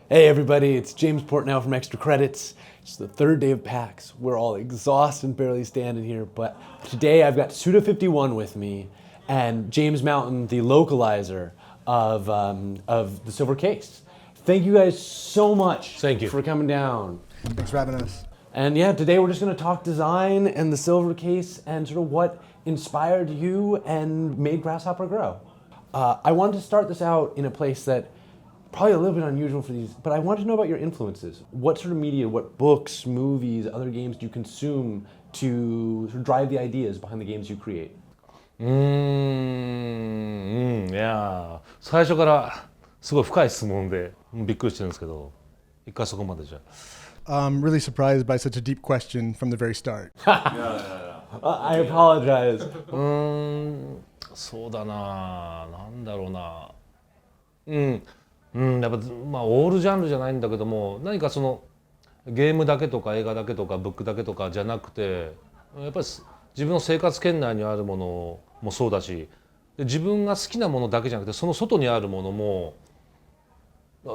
Hey everybody, it's James Portnow from Extra Credits. It's the third day of PAX. We're all exhausted and barely standing here, but today I've got Suda51 with me and James Mountain, the localizer of the Silver Case. Thank you guys so much Thank you for coming down. Thanks for having us. And yeah, today we're just going to talk design and the Silver Case and sort of what inspired you and made Grasshopper grow. I wanted to start this out in a place that probably a little bit unusual for these, but I wanted to know about your influences. What sort of media, what books, movies, other games do you consume to sort of drive the ideas behind the games you create? いや最初からすごい深い質問でびっくりしてるんですけど、一回そこまでじゃあ。I'm really surprised by such a deep question from the very start. I apologize. そうだな、なんだろうな。やっぱまあオールジャンルじゃないんだけども、何かそのゲームだけとか映画だけとかブックだけとかじゃなくて、やっぱり自分の生活圏内にあるものもそうだし、自分が好きなものだけじゃなくてその外にあるものも、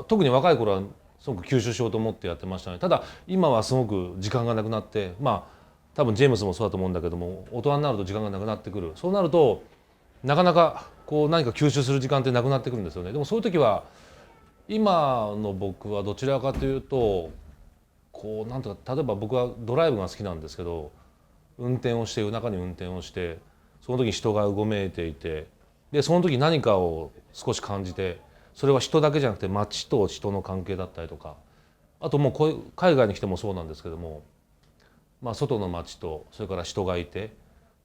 特に若い頃はすごく吸収しようと思ってやってましたね。ただ今はすごく時間がなくなって、まあ多分ジェームズもそうだと思うんだけども、大人になると時間がなくなってくる。そうなるとなかなかこう何か吸収する時間ってなくなってくるんですよね。でもそういう時は今の僕はどちらかというとこうなんとか、例えば僕はドライブが好きなんですけど、運転をして夜中に運転をして、その時に人がうごめいていて、でその時何かを少し感じて、それは人だけじゃなくて街と人の関係だったりとか、あともうこういう海外に来てもそうなんですけども、まあ、外の街とそれから人がいて、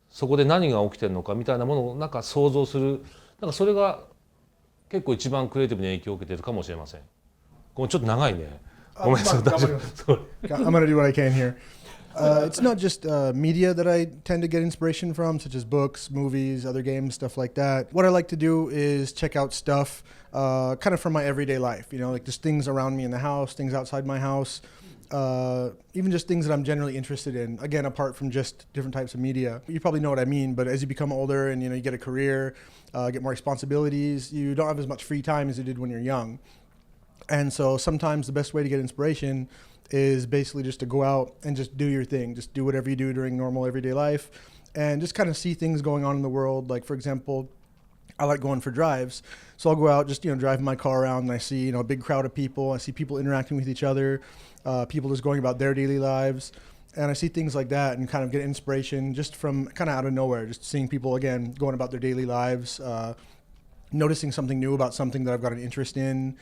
そこで何が起きてるのかみたいなものをなんか想像する、なんかそれが結構一番クリエイティブに影響を受けているかもしれません。ごめんちょっと長いね。ごめんなさい。大丈夫。I'm going to do what I can here. It's not just media that I tend to get inspiration from, such as books, movies, other games, stuff like that. What I like to do is check out stuff kind of from my everyday life, you know, like just things around me in the house, things outside my house, even just things that I'm generally interested in, again, apart from just different types of media. You probably know what I mean, but as you become older and, you know, you get a career, get more responsibilities, you don't have as much free time as you did when you're young. And so sometimes the best way to get inspiration is basically just to go out and just do your thing, just do whatever you do during normal everyday life and just kind of see things going on in the world. Like, for example, I like going for drives. So I'll go out, just, you know, driving my car around and I see, you know, a big crowd of people. I see people interacting with each other, people just going about their daily lives. And I see things like that and kind of get inspiration just from kind of out of nowhere, just seeing people, again, going about their daily lives, noticing something new about something that I've got an interest in.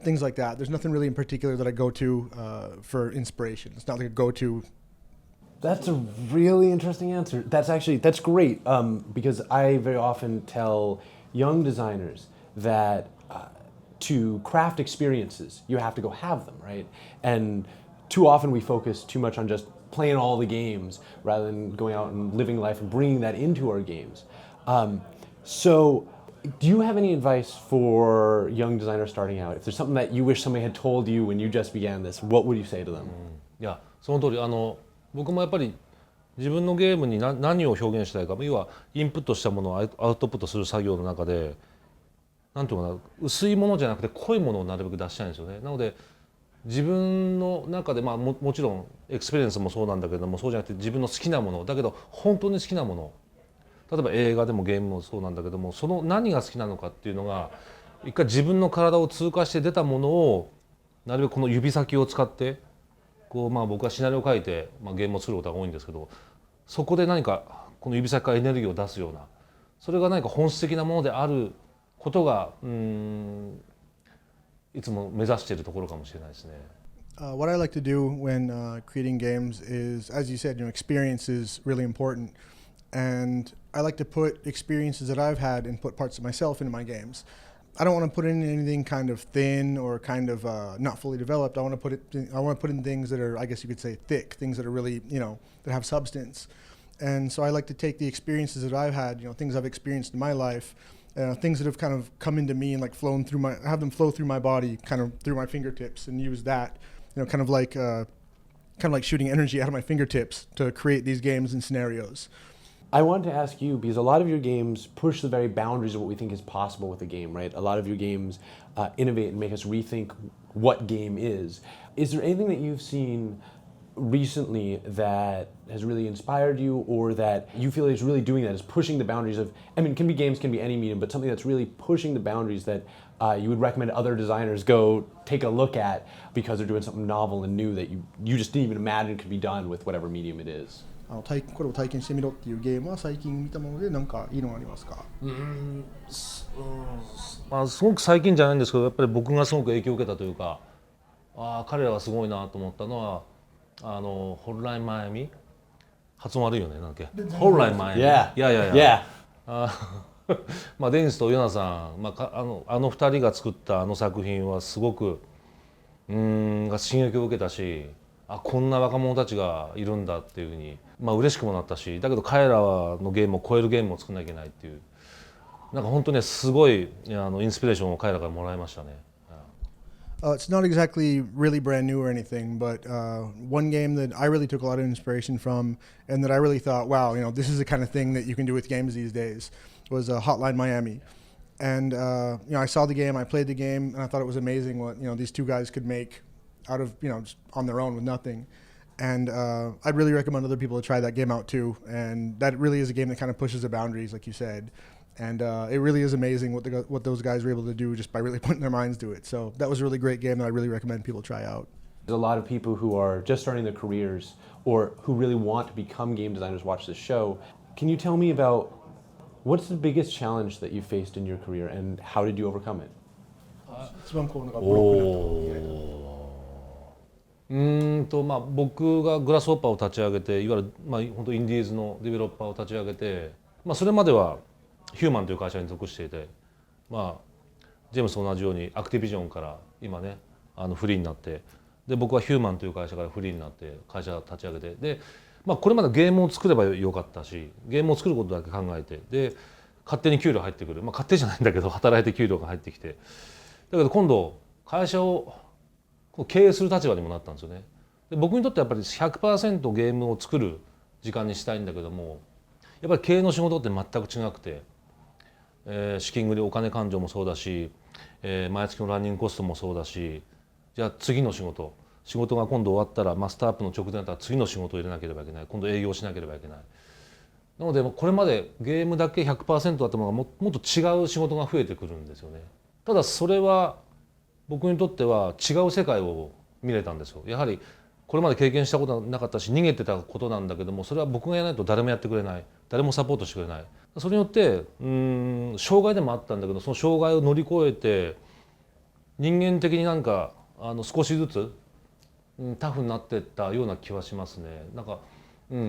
Things like that. There's nothing really in particular that I go to for inspiration. It's not like a go-to. That's a really interesting answer. That's great because I very often tell young designers that to craft experiences, you have to go have them, right? And too often we focus too much on just playing all the games rather than going out and living life and bringing that into our games. So do you have any advice for young designers starting out? If there's something that you wish somebody had told you when you just began this, what would you say to them? いやその通り、僕もやっぱり自分のゲームに何を表現したいか、要はインプットしたものをアウトプットする作業の中で、なんていうのかな、薄いものじゃなくて濃いものをなるべく出したいんですよね。なので自分の中で、まあ、もちろんエクスペリエンスもそうなんだけども、そうじゃなくて自分の好きなものだけど本当に好きなもの、例えば映画でもゲームもそうなんだけども、その何が好きなのかっていうのが一回自分の体を通過して出たものをなるべくこの指先を使ってこう、まあ、僕はシナリオを書いて、まあ、ゲームを作ることが多いんですけど、そこで何かこの指先からエネルギーを出すような、それが何か本質的なものであることがいつも目指しているところかもしれないですね。What I like to do when creating games is, as you said, you know, experience is really important. And I like to put experiences that I've had and put parts of myself into my games. I don't want to put in anything kind of thin or kind of not fully developed. I want to put in things that are, I guess you could say, thick, things that are really, you know, that have substance. And so I like to take the experiences that I've had, you know, things I've experienced in my life, things that have kind of come into me and like have them flow through my body, kind of through my fingertips, and use that, you know, kind of like shooting energy out of my fingertips to create these games and scenarios. I wanted to ask you, because a lot of your games push the very boundaries of what we think is possible with a game, right? A lot of your games innovate and make us rethink what game is. Is there anything that you've seen recently that has really inspired you, or that you feel is really doing that, is pushing the boundaries of, I mean, it can be games, can be any medium, but something that's really pushing the boundaries that you would recommend other designers go take a look at because they're doing something novel and new that you just didn't even imagine could be done with whatever medium it is? これを体験してみろっていうゲームは最近見たものでなんかいいのありますか？まあ、すごく最近じゃないんですけど、やっぱり僕がすごく影響を受けたというか、彼らがすごいなと思ったのはホットラインマイアミ、発音悪いよね、なんだっけ、ホットラインマイアミ、まあデニスとヨナさん、あの2人が作ったあの作品はすごく刺激を受けたし、こんな若者たちがいるんだっていうふうに、嬉しくもなったし、だけど彼らのゲームを超えるゲームを作らなきゃいけないっていう、なんか本当ねすごいインスピレーションを彼らからもらいましたね。It's not exactly really brand new or anything, but one game that I really took a lot of inspiration from, and that I really thought, wow, this is the kind of thing that you can do with games these days, was Hotline Miami. And I saw the game, I played the game, and I thought it was amazing what these two guys could make out of just on their own with nothing. And I'd really recommend other people to try that game out too. And that really is a game that kind of pushes the boundaries, like you said. And it really is amazing what those guys were able to do just by really putting their minds to it. So that was a really great game that I really recommend people try out. There's a lot of people who are just starting their careers or who really want to become game designers watch this show. Can you tell me about what's the biggest challenge that you faced in your career and how did you overcome it? 一番こうなんかブロックになった僕がグラスホッパーを立ち上げて、いわゆる本当インディーズのデベロッパーを立ち上げて、それまではヒューマンという会社に属していて、ジェームスと同じようにアクティビジョンから今ねフリーになって、で僕はヒューマンという会社からフリーになって会社を立ち上げて、でこれまでゲームを作ればよかったし、ゲームを作ることだけ考えて、で勝手に給料入ってくる、勝手じゃないんだけど働いて給料が入ってきて、だけど今度会社を経営する立場にもなったんですよね。で僕にとってやっぱり 100% ゲームを作る時間にしたいんだけども、やっぱり経営の仕事って全く違くて、資金繰りお金勘定もそうだし、毎月のランニングコストもそうだし、じゃあ次の仕事が今度終わったらマスターアップの直前だったら次の仕事を入れなければいけない、今度営業しなければいけない。なのでこれまでゲームだけ 100% だったものがもっと違う仕事が増えてくるんですよね。ただそれは僕にとっては違う世界を見れたんですよ。やはりこれまで経験したことはなかったし逃げてたことなんだけども、それは僕がやらないと誰もやってくれない、誰もサポートしてくれない。それによって障害でもあったんだけど、その障害を乗り越えて人間的になんか少しずつタフになっていったような気はしますね。なんか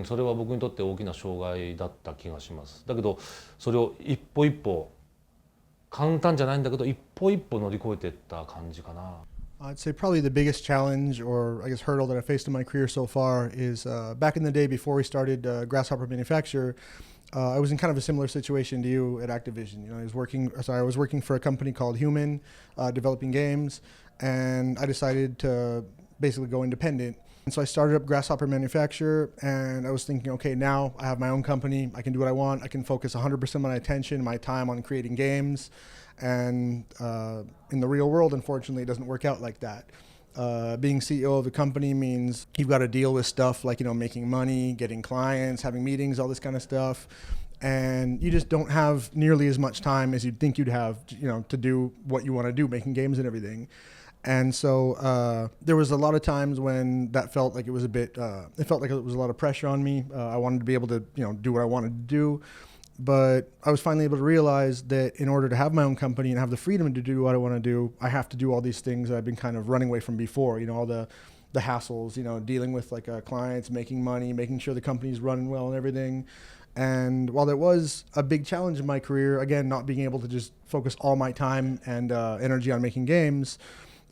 それは僕にとって大きな障害だった気がします。だけどそれを一歩一歩、簡単じゃないんだけど一歩一歩乗り越えていった感じかな。I'd say probably the biggest challenge or I guess hurdle that I faced in my career so far is back in the day before we started Grasshopper Manufacture, I was in kind of a similar situation to you at Activision. I was working for a company called Human, developing games, and I decided to basically go independent. And so I started up Grasshopper Manufacture, and I was thinking, okay, now I have my own company, I can do what I want, I can focus 100% of my attention, my time on creating games. And in the real world, unfortunately, it doesn't work out like that. Being CEO of a company means you've got to deal with stuff like, making money, getting clients, having meetings, all this kind of stuff. And you just don't have nearly as much time as you'd think you'd have, to do what you want to do, making games and everything. And so there was a lot of times when that felt like it was it felt like it was a lot of pressure on me. I wanted to be able to, do what I wanted to do. But I was finally able to realize that in order to have my own company and have the freedom to do what I want to do, I have to do all these things that I've been kind of running away from before, all the hassles, dealing with like clients, making money, making sure the company's running well and everything. And while that was a big challenge in my career, again, not being able to just focus all my time and energy on making games,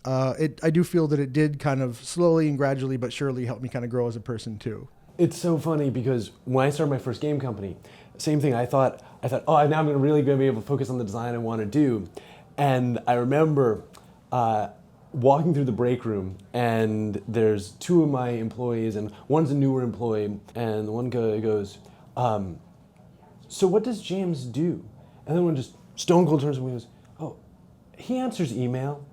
I do feel that it did kind of slowly and gradually but surely help me kind of grow as a person too. It's so funny because when I started my first game company, same thing. I thought, oh, now I'm really going to be able to focus on the design I want to do. And I remember walking through the break room, and there's two of my employees, and one's a newer employee, and the one guy goes, so what does James do? And then one just stone cold turns to me and goes, oh, he answers email.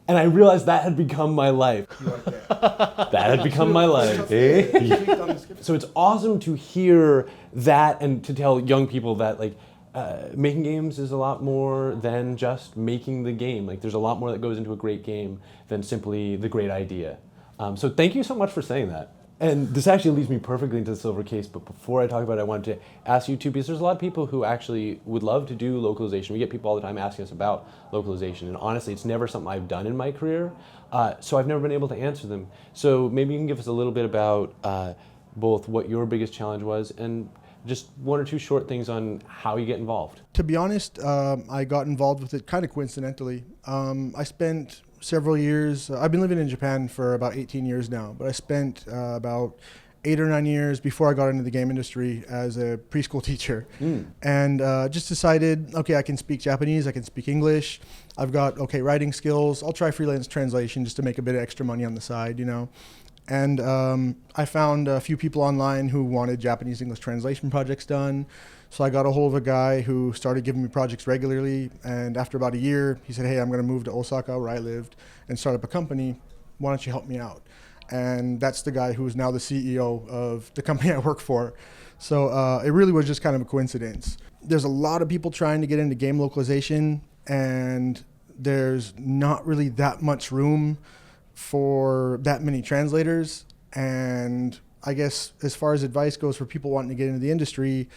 And I realized that had become my life. You like that? That had become my life. So it's awesome to hear that and to tell young people that like making games is a lot more than just making the game. Like there's a lot more that goes into a great game than simply the great idea. So thank you so much for saying that. And this actually leads me perfectly into the silver case, but before I talk about it, I wanted to ask you too, because there's a lot of people who actually would love to do localization. We get people all the time asking us about localization, and honestly, it's never something I've done in my career, so I've never been able to answer them. So maybe you can give us a little bit about both what your biggest challenge was and just one or two short things on how you get involved. To be honest, I got involved with it kind of coincidentally. I spent several years, I've been living in Japan for about 18 years now, but I spent about 8 or 9 years before I got into the game industry as a preschool teacher. And just decided, okay, I can speak Japanese, I can speak English, I've got okay writing skills, I'll try freelance translation just to make a bit of extra money on the side, you know. And I found a few people online who wanted Japanese English translation projects done. So I got a hold of a guy who started giving me projects regularly. And after about a year, he said, hey, I'm going to move to Osaka where I lived and start up a company. Why don't you help me out? And that's the guy who is now the CEO of the company I work for. So it really was just kind of a coincidence. There's a lot of people trying to get into game localization, and there's not really that much room for that many translators. And I guess as far as advice goes for people wanting to get into the industry,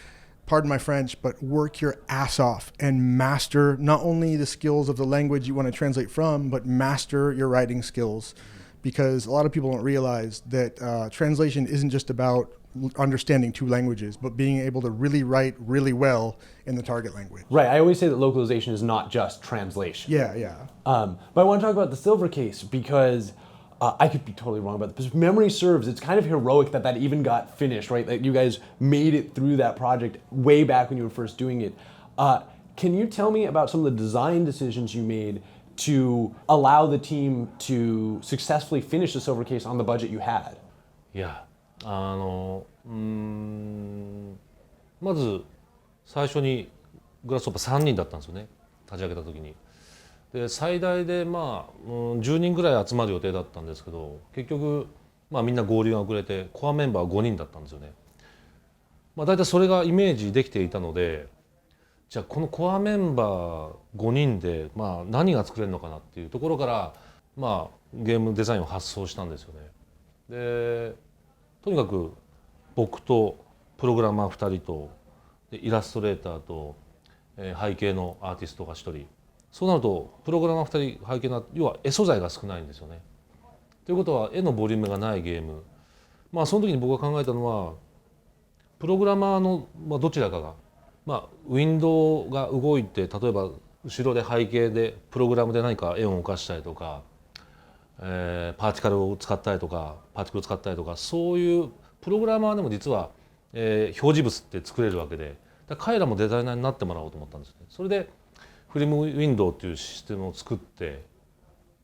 pardon my French, but work your ass off and master not only the skills of the language you want to translate from, but master your writing skills. Because a lot of people don't realize that translation isn't just about understanding two languages, but being able to really write really well in the target language. Right, I always say that localization is not just translation. Yeah. But I want to talk about the silver case because I could be totally wrong about this. If memory serves, it's kind of heroic that that even got finished, right? That you guys made it through that project way back when you were first doing it. Can you tell me about some of the design decisions you made to allow the team to successfully finish the silver case on the budget you had? いやまず最初にグラスホッパー3人だったんですよね、立ち上げた時に。で最大で10人ぐらい集まる予定だったんですけど、結局みんな合流が遅れてコアメンバー5人だったんですよね。大体それがイメージできていたので、じゃあこのコアメンバー5人で何が作れるのかなっていうところからゲームデザインを発想したんですよね。でとにかく僕とプログラマー2人とでイラストレーターと背景のアーティストが1人。そうなるとプログラマー2人背景の要は絵素材が少ないんですよね。ということは絵のボリュームがないゲーム。その時に僕が考えたのはプログラマーのどちらかがウィンドウが動いて、例えば後ろで背景でプログラムで何か絵を動かしたりとか、パーティカルを使ったりとかパーティクルを使ったりとか、そういうプログラマーでも実は、表示物って作れるわけで、彼らもデザイナーになってもらおうと思ったんですね。それでフィルムウィンドウっていうシステムを作って、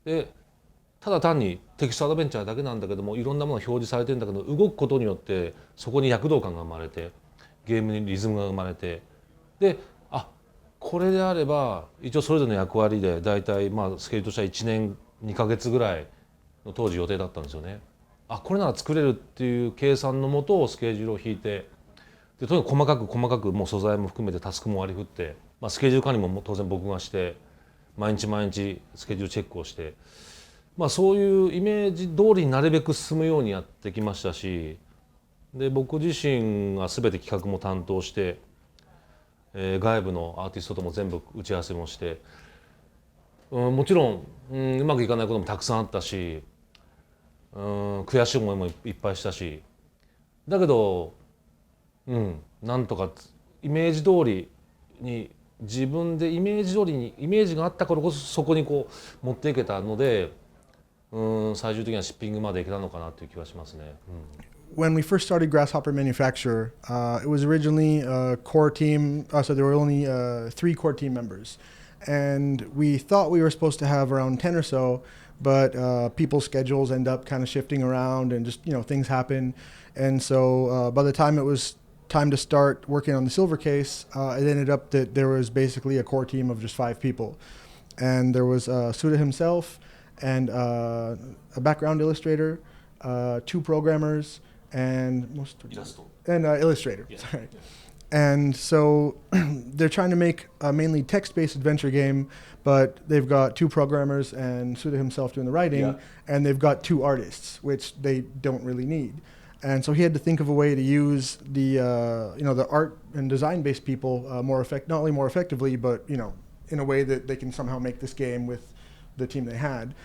でただ単にテキストアドベンチャーだけなんだけども、いろんなものが表示されてるんだけど、動くことによってそこに躍動感が生まれて、ゲームにリズムが生まれて、でこれであれば一応それぞれの役割でだいたいスケールとしては1年2ヶ月ぐらいの当時予定だったんですよね。これなら作れるっていう計算のもとスケジュールを引いて、でとにかく細かくもう素材も含めてタスクも割り振って、スケジュール管理も当然僕がして、毎日スケジュールチェックをして、そういうイメージ通りになるべく進むようにやってきましたし、で僕自身が全て企画も担当して、外部のアーティストとも全部打ち合わせもして、もちろん、うまくいかないこともたくさんあったし、悔しい思いもいっぱいしたし、だけど、なんとかイメージ通りに自分でイメージ通りにイメージがあったからこそそこにこう持っていけたので、最終的にはシッピングまでいけたのかなという気がしますね。When we first started Grasshopper Manufacture, it was originally a core team, so there were only 3 core team members. And we thought we were supposed to have around 10 or so, but people's schedules end up kind of shifting around and just, things happen. And so by the time it was time to start working on the silver case, it ended up that there was basically a core team of just 5 people. And there was Suda himself, and a background illustrator, 2 programmers, and illustrator. Yeah. Sorry. And so they're trying to make a mainly text-based adventure game, but they've got 2 programmers and Suda himself doing the writing, Yeah. and they've got 2 artists, which they don't really need. And so he had to think of a way to use the the art and design-based people not only more effectively, but in a way that they can somehow make this game with the team they had.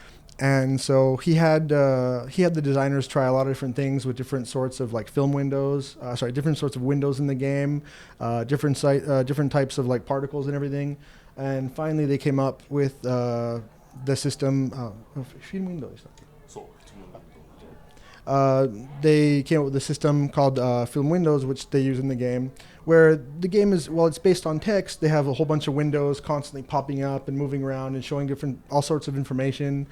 And so he had the designers try a lot of different things with different sorts of like film windows, different sorts of windows in the game, different types of like particles and everything. And finally they came up with the system. They came up with a system called film windows, which they use in the game, where the game is, while it's based on text, they have a whole bunch of windows constantly popping up and moving around and showing all sorts of information.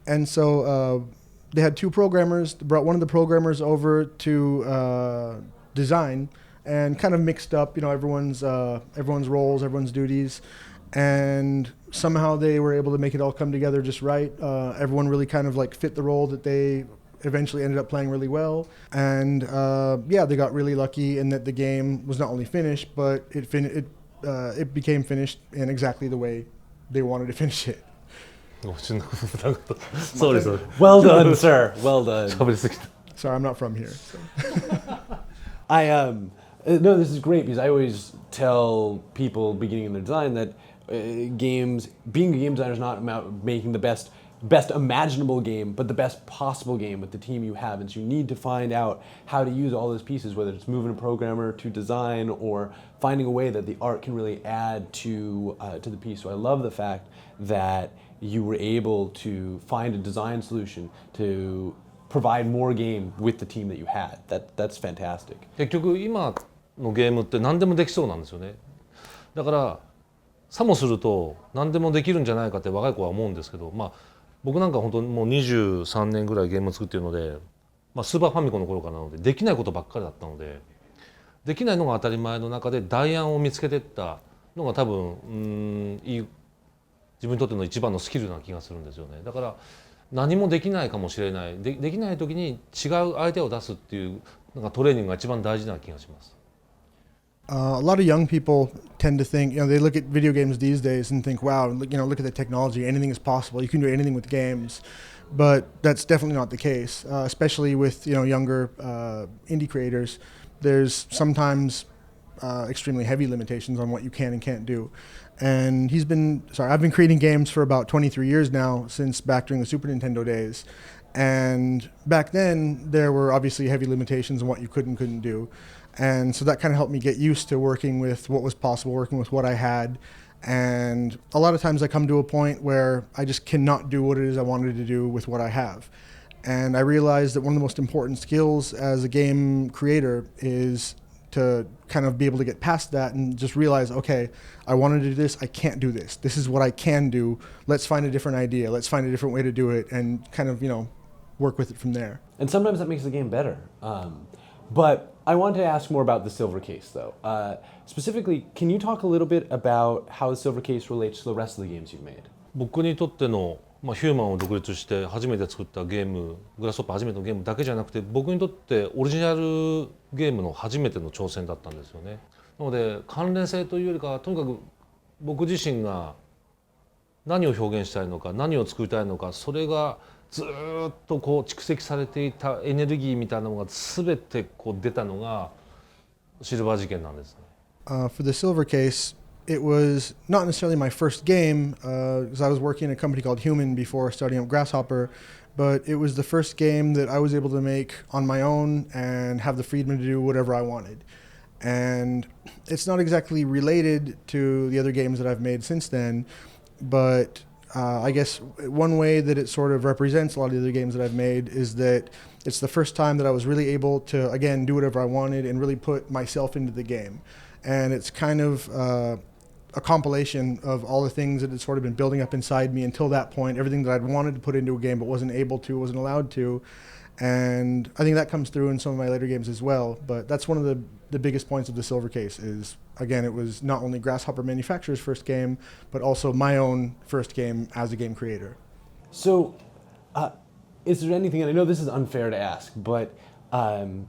And so they had 2 programmers, brought one of the programmers over to design, and kind of mixed up, everyone's roles, everyone's duties, and somehow they were able to make it all come together just right. Everyone really kind of like fit the role that they eventually ended up playing really well, and they got really lucky in that the game was not only finished, but it became finished in exactly the way they wanted to finish it. Sorry. Well done, sir. Well done. Sorry, I'm not from here. So. No, this is great because I always tell people beginning in their design that being a game designer is not about making the best imaginable game, but the best possible game with the team you have. And so you need to find out how to use all those pieces, whether it's moving a programmer to design or finding a way that the art can really add to the piece. So I love the fact that you were able to find a design solution to provide more game with the team that you had. That's fantastic. 結局今のゲームって何でもできそうなんですよね。だからさもすると何でもできるんじゃないかって若い子は思うんですけど、僕なんか本当にもう23年ぐらいゲームを作っているので、スーパーファミコンの頃からなのでできないことばっかりだったので、できないのが当たり前の中で代案を見つけていったのが多分自分にとっての一番のスキルな気がするんですよね。だから何もできないかもしれない、できない時に違う相手を出すっていうなんかトレーニングが一番大事な気がします。A lot of young people tend to think, they look at video games these days and think, wow, look at the technology, anything is possible, you can do anything with games. But that's definitely not the case, especially with younger indie creators. There's sometimes extremely heavy limitations on what you can and can't do. And I've been creating games for about 23 years now, since back during the Super Nintendo days. And back then, there were obviously heavy limitations on what you could and couldn't do. And so that kind of helped me get used to working with what was possible, working with what I had. And a lot of times I come to a point where I just cannot do what it is I wanted to do with what I have. And I realized that one of the most important skills as a game creator is to kind of be able to get past that and just realize, okay, I wanted to do this, I can't do this. This is what I can do. Let's find a different idea. Let's find a different way to do it and kind of, work with it from there. And sometimes that makes the game better. But I wanted to ask more about the silver case, though. Specifically, can you talk a little bit about how the silver case relates to the rest of the games you've made? 僕にとっての、ヒューマンを独立して初めて作ったゲーム、グラスホッパー初めてのゲームだけじゃなくて、僕にとってオリジナルゲームの初めての挑戦だったんですよね。なので関連性というよりかは、とにかく僕自身が何を表現したいのか、何を作りたいのか、それがずっとこう蓄積されていたエネルギーみたいなのが全てこう出たのがシルバー事件なんですね。For the silver case, it was not necessarily my first game, because I was working in a company called Human before starting up Grasshopper, but it was the first game that I was able to make on my own and have the freedom to do whatever I wanted. And it's not exactly related to the other games that I've made since then, but I guess one way that it sort of represents a lot of the other games that I've made is that it's the first time that I was really able to, again, do whatever I wanted and really put myself into the game. And it's kind of a compilation of all the things that had sort of been building up inside me until that point, everything that I'd wanted to put into a game but wasn't able to, wasn't allowed to. And I think that comes through in some of my later games as well. But that's one of the biggest points of the silver case is, again, it was not only Grasshopper Manufacturer's first game, but also my own first game as a game creator. So, uh, is there anything, and I know this is unfair to ask, but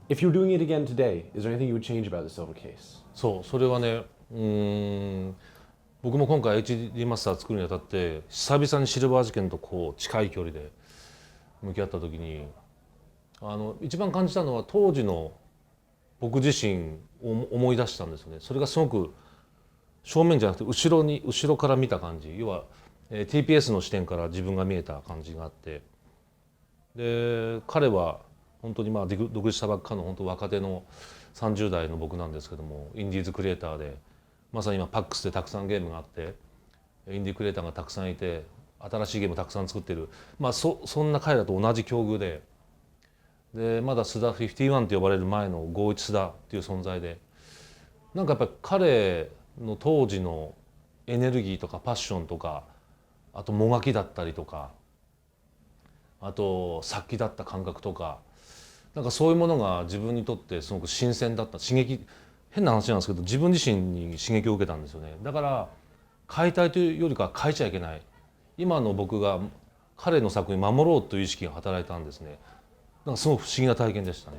if you were doing it again today, is there anything you would change about the silver case? そう、それはね、僕も今回 HD マスター作るにあたって久々にシルバー事件とこう近い距離で向き合った時に一番感じたのは当時の僕自身を思い出したんですよね。それがすごく正面じゃなくて後ろから見た感じ、要は、TPS の視点から自分が見えた感じがあって、で彼は本当にまあ独立したばっかの本当若手の30代の僕なんですけども、インディーズクリエイターでまさに今パックスでたくさんゲームがあってインディークリエイターがたくさんいて新しいゲームをたくさん作ってる、まあ、そんな彼らと同じ境遇で、まだ須田51と呼ばれる前の51須田っていう存在で、なんかやっぱり彼の当時のエネルギーとかパッションとか、あともがきだったりとか、あと殺気だった感覚とか、なんかそういうものが自分にとってすごく新鮮だった、刺激、変な話なんですけど自分自身に刺激を受けたんですよね。だから変えたいというよりかは変えちゃいけない、今の僕が彼の作品を守ろうという意識が働いたんですね。なんかすごく不思議な体験でしたね。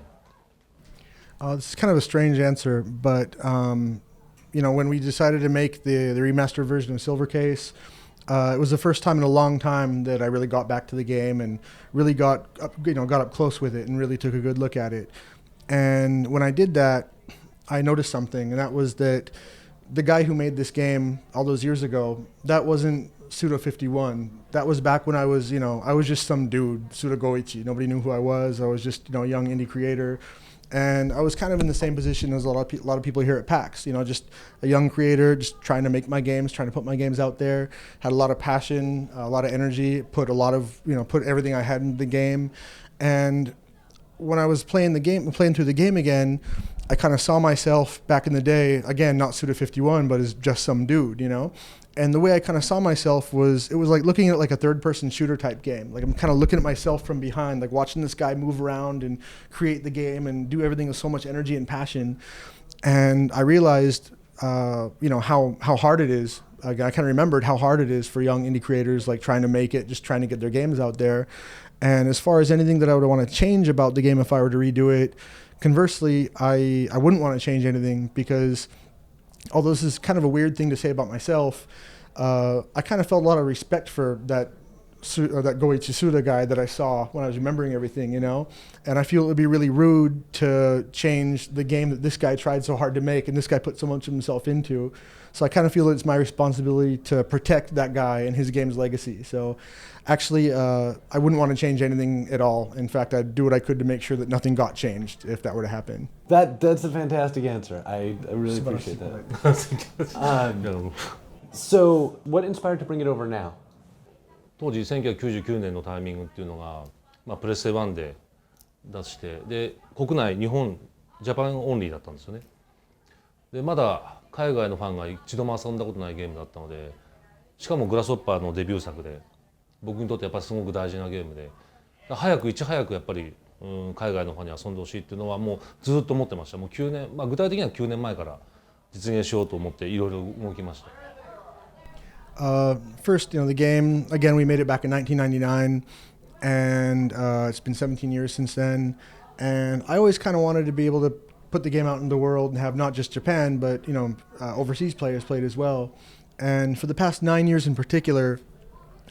This is kind of a strange answer, but when we decided to make the remastered version of Silver Case, it was the first time in a long time that I really got back to the game and really got up close with it and really took a good look at it. And when I did that, I noticed something, and that was that the guy who made this game all those years ago, that wasn't Suda51. That was back when I was just some dude, Suda Goichi. Nobody knew who I was. I was just, a young indie creator. And I was kind of in the same position as a lot of people here at PAX, just a young creator, just trying to make my games, trying to put my games out there. Had a lot of passion, a lot of energy, put everything I had in the game. And when I was playing through the game again, I kind of saw myself back in the day, again, not Suda51, but as just some dude, And the way I kind of saw myself it was like looking at like a third-person shooter type game. Like I'm kind of looking at myself from behind, like watching this guy move around and create the game and do everything with so much energy and passion. And I realized, how hard it is. I kind of remembered how hard it is for young indie creators, like trying to make it, just trying to get their games out there. And as far as anything that I would want to change about the game if I were to redo it, conversely, I wouldn't want to change anything because although this is kind of a weird thing to say about myself, I kind of felt a lot of respect for that Goichi Suda guy that I saw when I was remembering everything, And I feel it would be really rude to change the game that this guy tried so hard to make and this guy put so much of himself into. So I kind of feel it's my responsibility to protect that guy and his game's legacy. So actually, I wouldn't want to change anything at all. In fact, I'd do what I could to make sure that nothing got changed if that were to happen. That's a fantastic answer. I really appreciate that. So what inspired to bring it over now? 当時1999年のタイミングっていうのが、プレステ1で出して、で国内日本ジャパンオンリーだったんですよね。でまだ海外のファンが一度も遊んだことないゲームだったので、しかもグラスホッパーのデビュー作で僕にとってやっぱりすごく大事なゲームで、いち早くやっぱり、海外のファンに遊んでほしいっていうのはもうずっと思ってました。もう9年、具体的には9年前から実現しようと思っていろいろ動きました。First, the game, again, we made it back in 1999, and it's been 17 years since then. And I always kind of wanted to be able to put the game out in the world and have not just Japan, but, overseas players play it as well. And for the past 9 years in particular,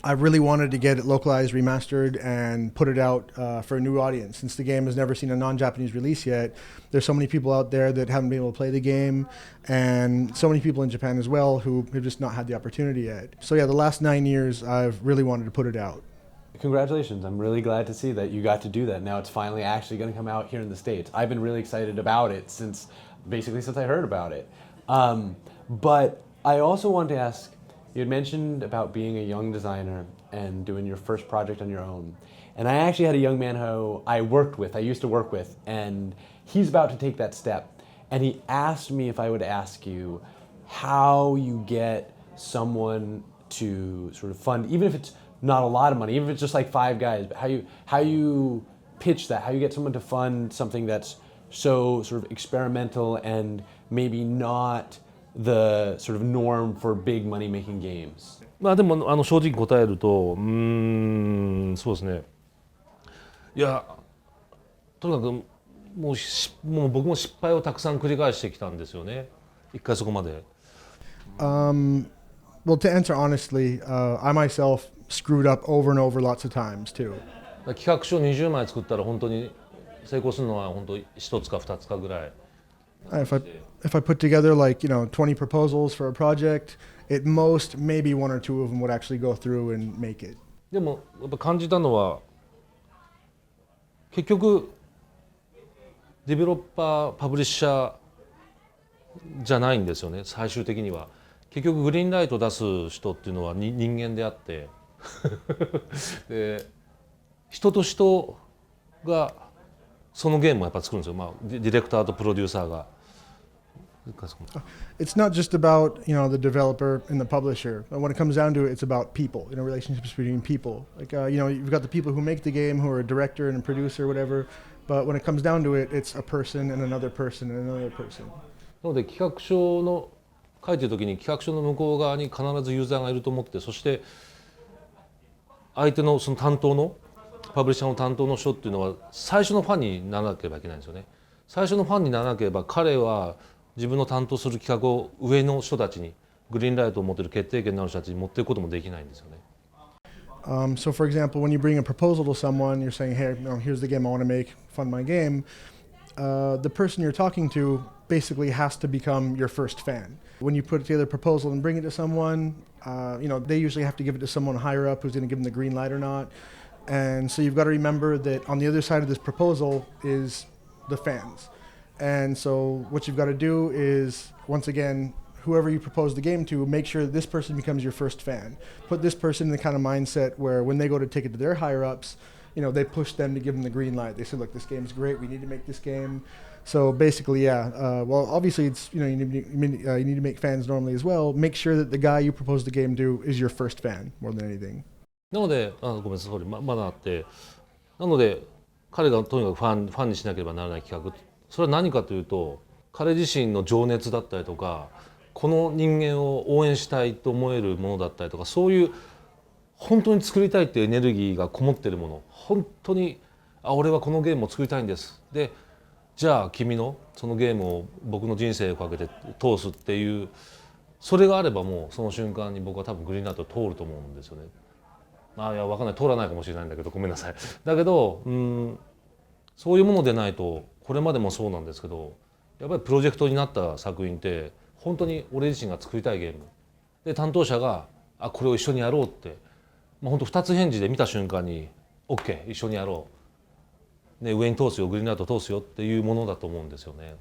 I really wanted to get it localized, remastered, and put it out for a new audience. Since the game has never seen a non-Japanese release yet, there's so many people out there that haven't been able to play the game, and so many people in Japan as well who have just not had the opportunity yet. So yeah, the last 9 years, I've really wanted to put it out. Congratulations. I'm really glad to see that you got to do that. Now it's finally actually going to come out here in the States. I've been really excited about it since I heard about it. But I also wanted to ask, you had mentioned about being a young designer and doing your first project on your own. And I actually had a young man who I used to work with, and he's about to take that step. And he asked me if I would ask you how you get someone to sort of fund, even if it's not a lot of money, even if it's just like 5 guys, but how you pitch that, how you get someone to fund something that's so sort of experimental and maybe not the sort of norm for big money-making games. まあでも正直答えるとそうですね。いやとにかくもう僕も失敗をたくさん繰り返してきたんですよね。一回そこまで。Well, to answer honestly, I myself screwed up over and over lots of times too. 企画書20枚作ったら本当に成功するのは本当1つか2つかぐらい。If I put together like 20 proposals for a project, at most maybe one or two of them would actually go through and make it. でもやっぱ感じたのは結局デベロッパーパブリッシャーじゃないんですよね。最終的には結局グリーンライト出す人っていうのは人間であってで人と人がそのゲームをやっぱ作るんですよ。まあディレクターとプロデューサーが。It's not just about the developer and the publisher. When it comes down to it, it's about people. Relationships between people. Like you've got the people who make the game, who are a director and a producer, or whatever. But when it comes down to it, it's a person and another person and another person. なので企画書の書いてる時に企画書の向こう側に必ずユーザーがいると思って、そして相手のその担当のパブリッシャーの担当の人っていうのは最初のファンにならなければいけないんですよね。最初のファンにならなければ彼は自分の担当する企画を上の人たちにグリーンライトを持っている決定権のある人たちに持っていくこともできないんですよね。So for example, when you bring a proposal to someone, you're saying, hey, here's the game I want to make, fund my game. The person you're talking to basically has to become your first fan. When you put together a proposal and bring it to someone, they usually have to give it to someone higher up who's going to give them the green light or not. And so you've got to remember that on the other side of this proposal is the fans. And so what you've got to do is, once again, whoever you propose the game to, make sure that this person becomes your first fan. Put this person in the kind of mindset where when they go to take it to their higher ups, they push them to give them the green light. They say, look, this game's great. We need to make this game. So basically, yeah. Well, obviously, it's you need to make fans normally as well. Make sure that the guy you propose the game to is your first fan more than anything. なのでごめんなさい、まだあって、なので彼がとにかくファンにしなければならない企画、それは何かというと、彼自身の情熱だったりとか、この人間を応援したいと思えるものだったりとか、そういう本当に作りたいっていうエネルギーがこもっているもの、本当に俺はこのゲームを作りたいんです。で、じゃあ君のそのゲームを僕の人生をかけて通すっていう、それがあればもうその瞬間に僕は多分グリーンライトを通ると思うんですよね。いや分かんない、通らないかもしれないんだけどごめんなさい。だけどそういうものでないと、これまでもそうなんですけど、やっぱりプロジェクトになった作品って本当に俺自身が作りたいゲームで、担当者がこれを一緒にやろうって、本当2つ返事で見た瞬間に OK 一緒にやろう、ね、上に通すよ、グリーンライト通すよっていうものだと思うんですよね。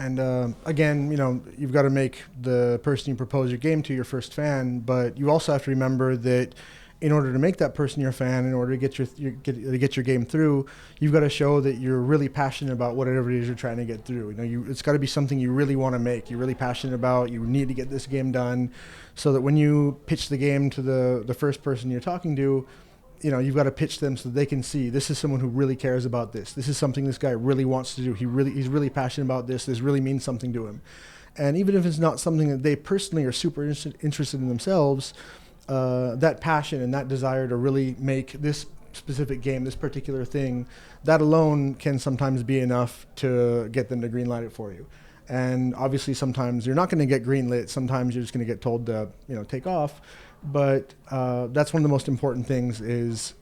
And again, you've got to make the person you propose your game to your first fan, but you also have to remember that in order to make that person your fan, in order to get your game through, you've got to show that you're really passionate about whatever it is you're trying to get through. It's got to be something you really want to make. You're really passionate about. You need to get this game done, so that when you pitch the game to the first person you're talking to, you've got to pitch them so that they can see this is someone who really cares about this. This is something this guy really wants to do. He's really passionate about this. This really means something to him. And even if it's not something that they personally are super interested in themselves, that passion and that desire to really make this specific game, this particular thing, that alone can sometimes be enough to get them to greenlight it for you. And obviously sometimes you're not going to get greenlit. Sometimes you're just going to get told to, take off. But that's one of the most important things is,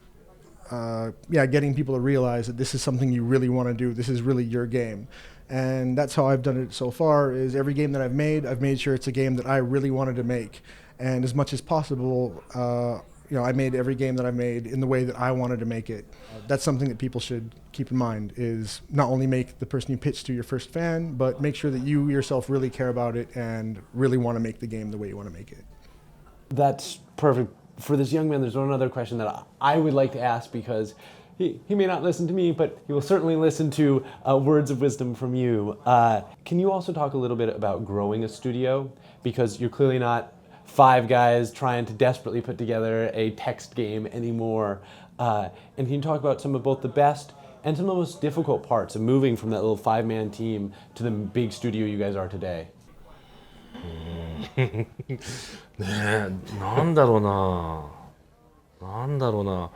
getting people to realize that this is something you really want to do. This is really your game. And that's how I've done it so far, is every game that I've made sure it's a game that I really wanted to make. And as much as possible, I made every game that I made in the way that I wanted to make it. That's something that people should keep in mind, is not only make the person you pitch to your first fan, but make sure that you yourself really care about it and really want to make the game the way you want to make it. That's perfect. For this young man, there's one other question that I would like to ask, because he may not listen to me, but he will certainly listen to words of wisdom from you. Can you also talk a little bit about growing a studio? Because you're clearly not 5 guys trying to desperately put together a text game anymore. And can you talk about some of both the best and some of the most difficult parts of moving from that little 5-man team to the big studio you guys are today? ねえ、なんだろうな、なんだろうな、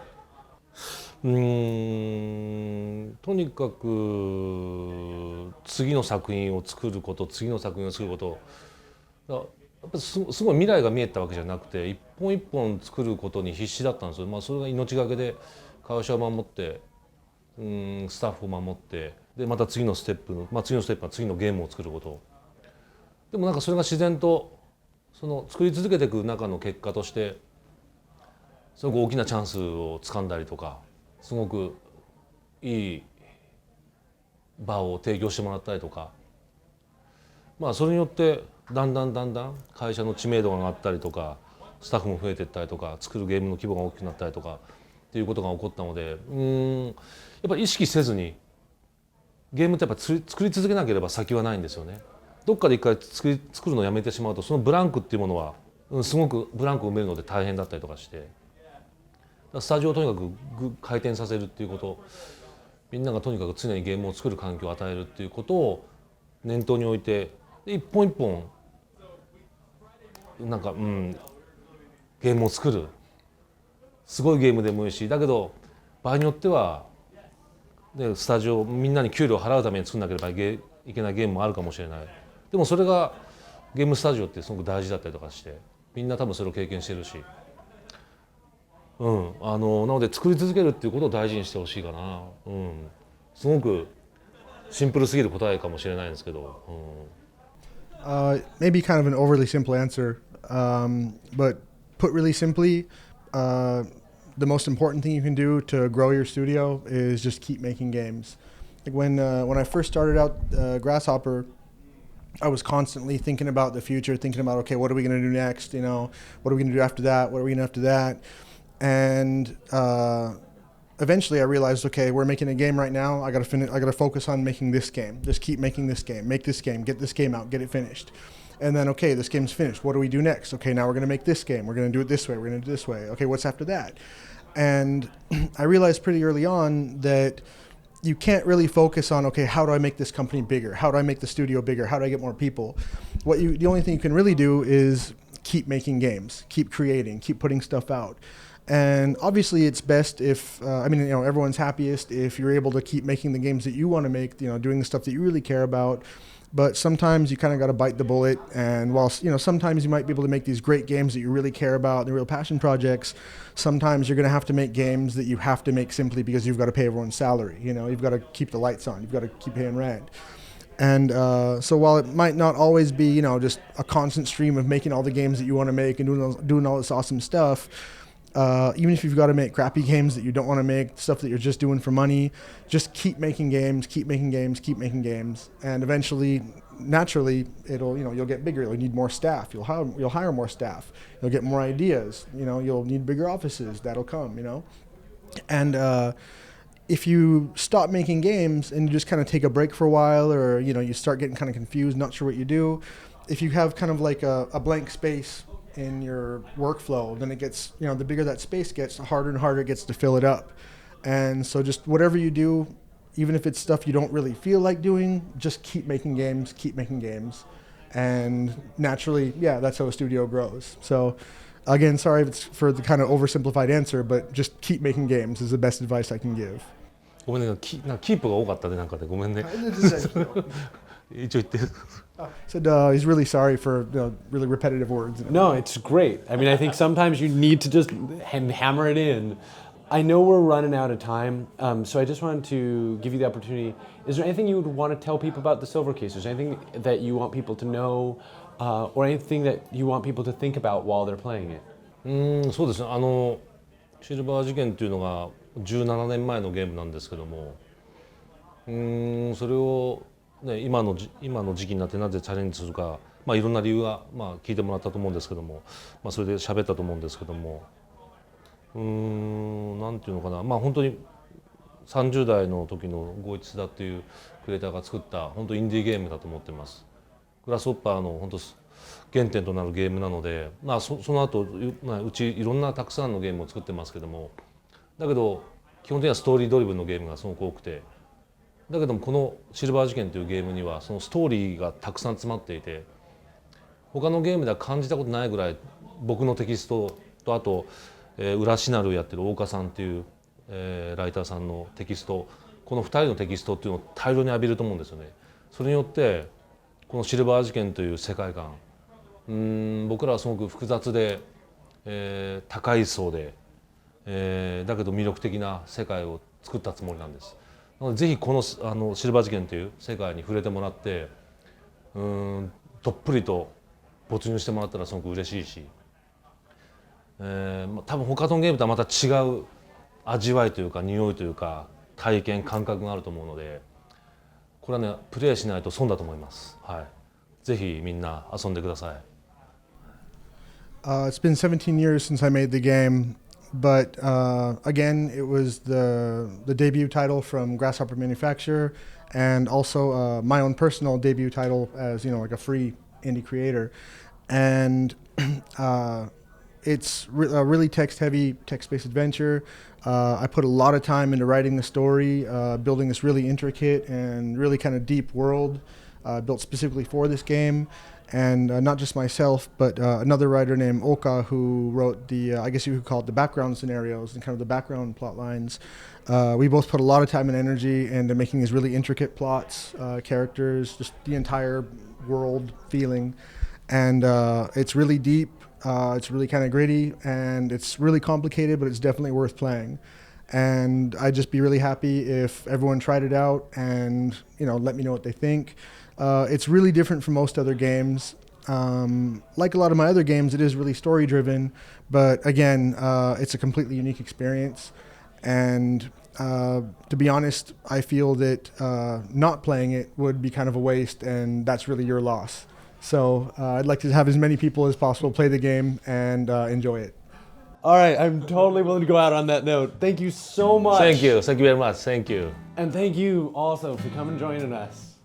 とにかく次の作品を作ること、次の作品を作ること、やっぱりすごい未来が見えたわけじゃなくて、一本一本作ることに必死だったんですよ。それが命がけで会社を守って、スタッフを守って、でまた次のステップの、次のステップは次のゲームを作ること。でもなんかそれが自然とその作り続けていく中の結果としてすごく大きなチャンスをつかんだりとか、すごくいい場を提供してもらったりとか、それによってだんだん会社の知名度が上がったりとか、スタッフも増えていったりとか、作るゲームの規模が大きくなったりとかっていうことが起こったので、やっぱり意識せずにゲームってやっぱ作り続けなければ先はないんですよね。どっかで一回作るのをやめてしまうと、そのブランクっていうものはすごくブランクを埋めるので大変だったりとかして、スタジオをとにかく回転させるっていうこと、みんながとにかく常にゲームを作る環境を与えるっていうことを念頭に置いて、一本一本なんか、ゲームを作る、すごいゲームでもいいし、だけど場合によっては、スタジオみんなに給料を払うために作んなければいけないゲームもあるかもしれない。でもそれがゲームスタジオってすごく大事だったりとかして、みんな多分それを経験してるし、なので作り続けるっていうことを大事にしてほしいかな。すごくシンプルすぎる答えかもしれないんですけど。Maybe kind of an overly simple answer, but put really simply, the most important thing you can do to grow your studio is just keep making games. Like when I first started out Grasshopper, I was constantly thinking about the future, thinking about, okay, what are we going to do next? You know, what are we going to do after that? What are we going to do after that? And eventually I realized, okay, we're making a game right now. I got to focus on making this game. Just keep making this game. Make this game. Get this game out. Get it finished. And then, okay, this game's finished. What do we do next? Okay, now we're going to make this game. We're going to do it this way. We're going to do it this way. Okay, what's after that? And I realized pretty early on that you can't really focus on, okay, how do I make this company bigger? How do I make the studio bigger? How do I get more people? The only thing you can really do is keep making games, keep creating, keep putting stuff out. And obviously it's best if, everyone's happiest if you're able to keep making the games that you want to make, doing the stuff that you really care about. But sometimes you kind of got to bite the bullet. And while, sometimes you might be able to make these great games that you really care about, the real passion projects, sometimes you're going to have to make games that you have to make simply because you've got to pay everyone's salary. You've got to keep the lights on. You've got to keep paying rent. And so while it might not always be, just a constant stream of making all the games that you want to make and doing all this awesome stuff, even if you've got to make crappy games that you don't want to make, stuff that you're just doing for money, just keep making games, keep making games, keep making games. And eventually, naturally, you'll get bigger. You'll need more staff. You'll hire more staff. You'll get more ideas. You'll need bigger offices. That'll come, And if you stop making games and you just kind of take a break for a while, or, you start getting kind of confused, not sure what you do, if you have kind of like a blank space in your workflow, then it gets, the bigger that space gets, the harder and harder it gets to fill it up. And so just whatever you do, even if it's stuff you don't really feel like doing, just keep making games. And naturally, that's how a studio grows. So again, sorry for the kind of oversimplified answer, but just keep making games is the best advice I can give. ごめんね、キープが多かったね、なんかでごめんね。一応言って。Said he's really sorry for really repetitive words. No, it's great. I mean, I think sometimes you need to just hammer it in. I know we're running out of time, so I just wanted to give you the opportunity. Is there anything you would want to tell people about the Silver Case? Is there anything that you want people to know, or anything that you want people to think about while they're playing it? そうですね。シルバー事件っていうのが17年前のゲームなんですけども、それをね、今の時期になってなぜチャレンジするか、いろんな理由が、聞いてもらったと思うんですけども、それで喋ったと思うんですけども、なんていうのかな、本当に30代の時の郷一須田っていうクリエイターが作った本当インディーゲームだと思ってます。グラスホッパーの本当原点となるゲームなので、その後、うちいろんなたくさんのゲームを作ってますけども、だけど基本的にはストーリードリブンのゲームがすごく多くて、だけどもこのシルバー事件というゲームにはそのストーリーがたくさん詰まっていて、他のゲームでは感じたことないぐらい僕のテキストとあと、裏シナリオやってる大岡さんっていう、ライターさんのテキストこの2人のテキストっていうのを大量に浴びると思うんですよね。それによってこのシルバー事件という世界観僕らはすごく複雑で、高い層で、だけど魅力的な世界を作ったつもりなんです。なのでぜひこのシルバー事件という世界に触れてもらってどっぷりと没入してもらったらすごく嬉しいし、多分他のゲームとはまた違う味わいというか匂いというか体験感覚があると思うのでこれはねプレイしないと損だと思います。はい、ぜひみんな遊んでください。It's been 17 years since I made the game, but again, it was the debut title from Grasshopper Manufacturer, and also my own personal debut title as like a free indie creator, and it's a really text-heavy, text-based adventure. I put a lot of time into writing the story, building this really intricate and really kind of deep world built specifically for this game. And not just myself, but another writer named Oka who wrote the, I guess you could call it the background scenarios and kind of the background plot lines. We both put a lot of time and energy into making these really intricate plots, characters, just the entire world feeling. And it's really deep, it's really kind of gritty, and it's really complicated, but it's definitely worth playing. And I'd just be really happy if everyone tried it out and let me know what they think. It's really different from most other games. Like a lot of my other games, it is really story driven, but again, it's a completely unique experience. And to be honest, I feel that not playing it would be kind of a waste, and that's really your loss. So I'd like to have as many people as possible play the game and enjoy it. All right, I'm totally willing to go out on that note. Thank you so much. Thank you very much. Thank you. And thank you also for coming and joining us.